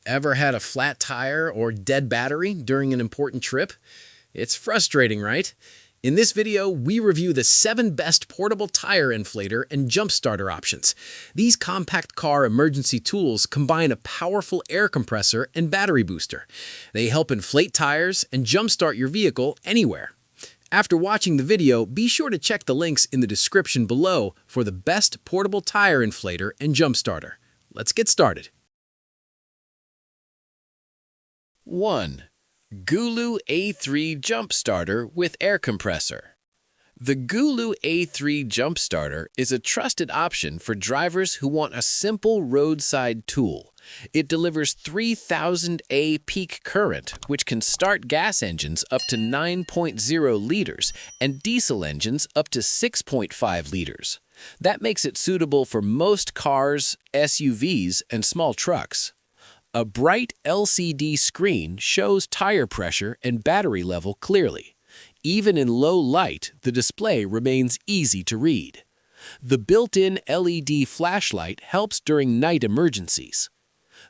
Ever had a flat tire or dead battery during an important trip? It's frustrating, right? In this video, we review the 7 best portable tire inflator and jump starter options. These compact car emergency tools combine a powerful air compressor and battery booster. They help inflate tires and jumpstart your vehicle anywhere. After watching the video, be sure to check the links in the description below for the best portable tire inflator and jump starter. Let's get started. 1. GOOLOO A3 Jump Starter with Air Compressor. The GOOLOO A3 Jump Starter is a trusted option for drivers who want a simple roadside tool. It delivers 3000 A peak current, which can start gas engines up to 9.0 liters and diesel engines up to 6.5 liters. That makes it suitable for most cars, SUVs, and small trucks. A bright LCD screen shows tire pressure and battery level clearly. Even in low light, the display remains easy to read. The built-in LED flashlight helps during night emergencies.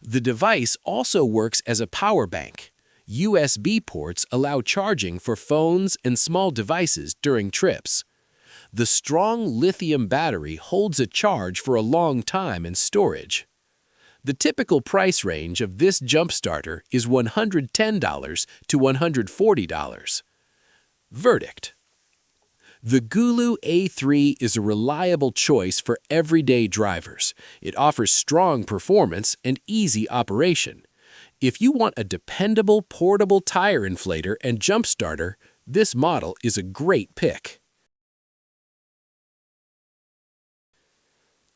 The device also works as a power bank. USB ports allow charging for phones and small devices during trips. The strong lithium battery holds a charge for a long time in storage. The typical price range of this jump starter is $110 to $140. Verdict: the GOOLOO A3 is a reliable choice for everyday drivers. It offers strong performance and easy operation. If you want a dependable portable tire inflator and jump starter, this model is a great pick.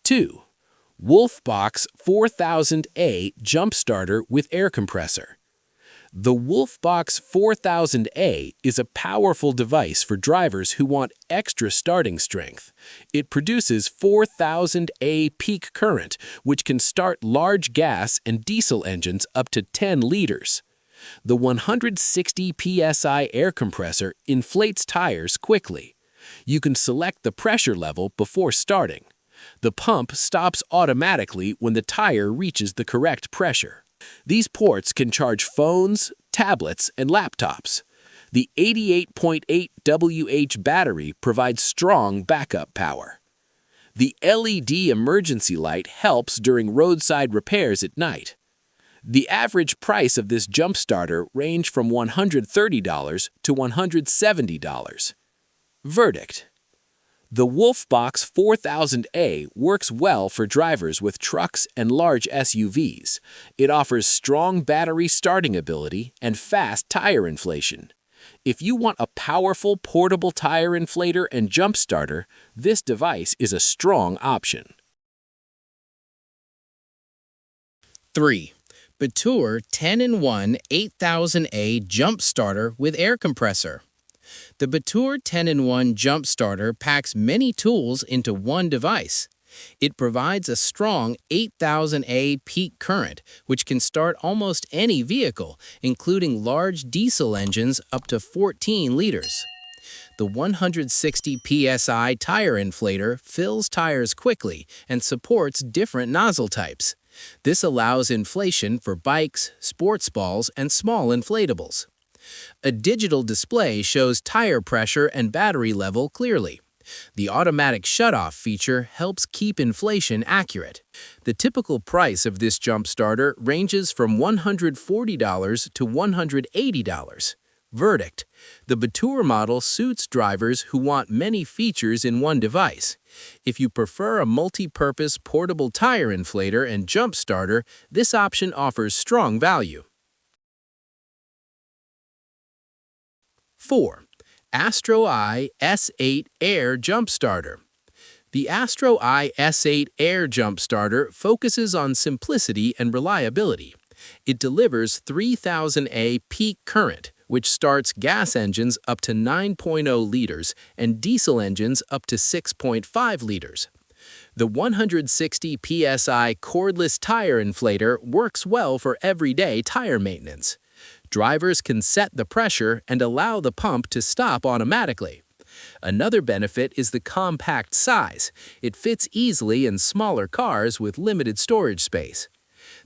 2. WOLFBOX 4000A Jump Starter with Air Compressor. The WOLFBOX 4000A is a powerful device for drivers who want extra starting strength. It produces 4000 A peak current, which can start large gas and diesel engines up to 10 liters. The 160 psi air compressor inflates tires quickly. You can select the pressure level before starting. The pump stops automatically when the tire reaches the correct pressure. These ports can charge phones, tablets, and laptops. The 88.8 WH battery provides strong backup power. The LED emergency light helps during roadside repairs at night. The average price of this jump starter ranged from $130 to $170. Verdict: the WOLFBOX 4000A works well for drivers with trucks and large SUVs. It offers strong battery starting ability and fast tire inflation. If you want a powerful portable tire inflator and jump starter, this device is a strong option. 3. BuTure 10-in-1 8000A Jump Starter with Air Compressor. The BuTure 10-in-1 Jump Starter packs many tools into one device. It provides a strong 8000 A peak current, which can start almost any vehicle, including large diesel engines up to 14 liters. The 160 psi tire inflator fills tires quickly and supports different nozzle types. This allows inflation for bikes, sports balls, and small inflatables. A digital display shows tire pressure and battery level clearly. The automatic shutoff feature helps keep inflation accurate. The typical price of this jump starter ranges from $140 to $180. Verdict: the BuTure model suits drivers who want many features in one device. If you prefer a multi-purpose portable tire inflator and jump starter, this option offers strong value. 4. AstroAI S8 Air Jump Starter. The AstroAI S8 Air Jump Starter focuses on simplicity and reliability. It delivers 3000 A peak current, which starts gas engines up to 9.0 liters and diesel engines up to 6.5 liters. The 160 psi cordless tire inflator works well for everyday tire maintenance. Drivers can set the pressure and allow the pump to stop automatically. Another benefit is the compact size. It fits easily in smaller cars with limited storage space.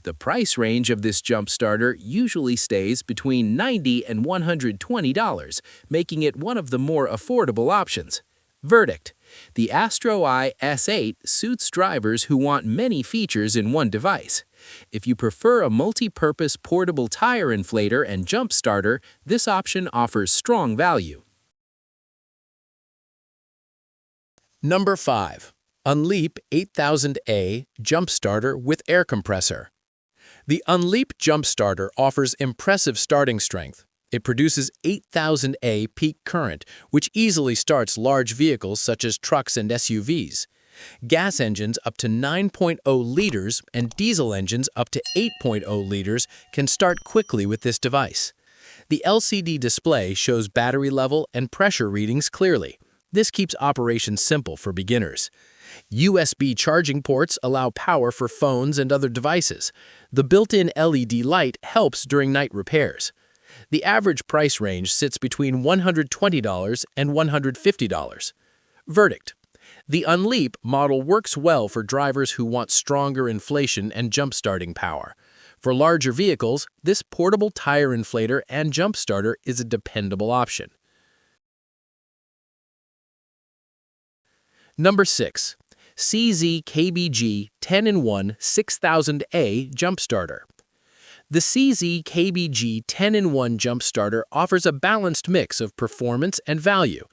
The price range of this jump starter usually stays between $90 and $120, making it one of the more affordable options. Verdict: the AstroAI S8 suits drivers who want many features in one device. If you prefer a multi-purpose portable tire inflator and jump starter, this option offers strong value. Number 5. Unleivpe 8000A Jump Starter with Air Compressor. The Unleivpe Jump Starter offers impressive starting strength. It produces 8000A peak current, which easily starts large vehicles such as trucks and SUVs. Gas engines up to 9.0 liters and diesel engines up to 8.0 liters can start quickly with this device. The LCD display shows battery level and pressure readings clearly. This keeps operation simple for beginners. USB charging ports allow power for phones and other devices. The built-in LED light helps during night repairs. The average price range sits between $120 and $150. Verdict: the Unleivpe model works well for drivers who want stronger inflation and jump-starting power. For larger vehicles, this portable tire inflator and jump starter is a dependable option. Number 6. CZKBG 10-in-1 6000A Jump Starter. The CZKBG 10-in-1 Jump Starter offers a balanced mix of performance and value.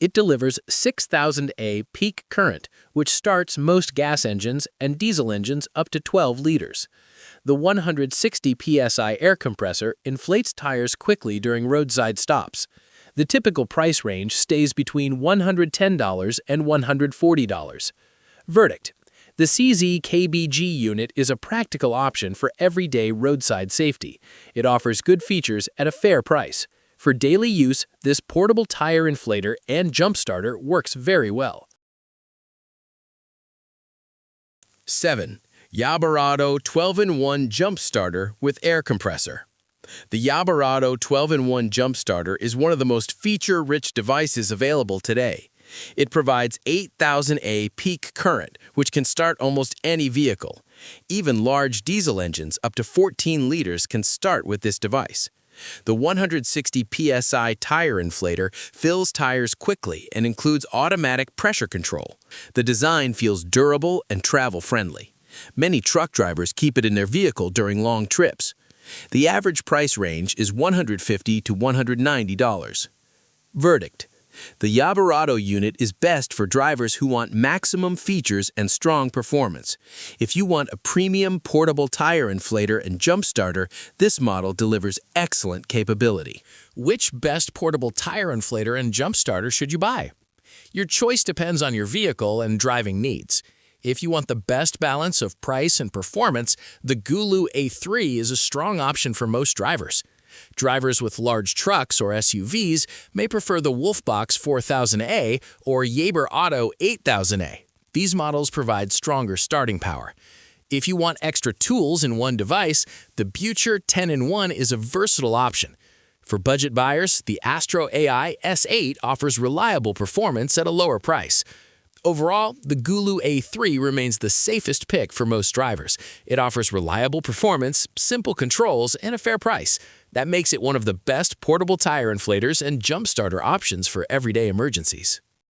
It delivers 6000A peak current, which starts most gas engines and diesel engines up to 12 liters. The 160 psi air compressor inflates tires quickly during roadside stops. The typical price range stays between $110 and $140. Verdict: the CZKBG unit is a practical option for everyday roadside safety. It offers good features at a fair price. For daily use, this portable tire inflator and jump starter works very well. 7. YaberAuto 12-in-1 Jump Starter with Air Compressor. The YaberAuto 12-in-1 Jump Starter is one of the most feature-rich devices available today. It provides 8000A peak current, which can start almost any vehicle. Even large diesel engines up to 14 liters can start with this device. The 160 psi tire inflator fills tires quickly and includes automatic pressure control. The design feels durable and travel-friendly. Many truck drivers keep it in their vehicle during long trips. The average price range is $150 to $190. Verdict: the YaberAuto unit is best for drivers who want maximum features and strong performance. If you want a premium portable tire inflator and jump starter, this model delivers excellent capability. Which best portable tire inflator and jump starter should you buy? Your choice depends on your vehicle and driving needs. If you want the best balance of price and performance, the GOOLOO A3 is a strong option for most drivers. Drivers with large trucks or SUVs may prefer the WOLFBOX 4000A or YaberAuto 8000A. These models provide stronger starting power. If you want extra tools in one device, the BuTure 10-in-1 is a versatile option. For budget buyers, the AstroAI S8 offers reliable performance at a lower price. Overall, the GOOLOO A3 remains the safest pick for most drivers. It offers reliable performance, simple controls, and a fair price. That makes it one of the best portable tire inflators and jump starter options for everyday emergencies.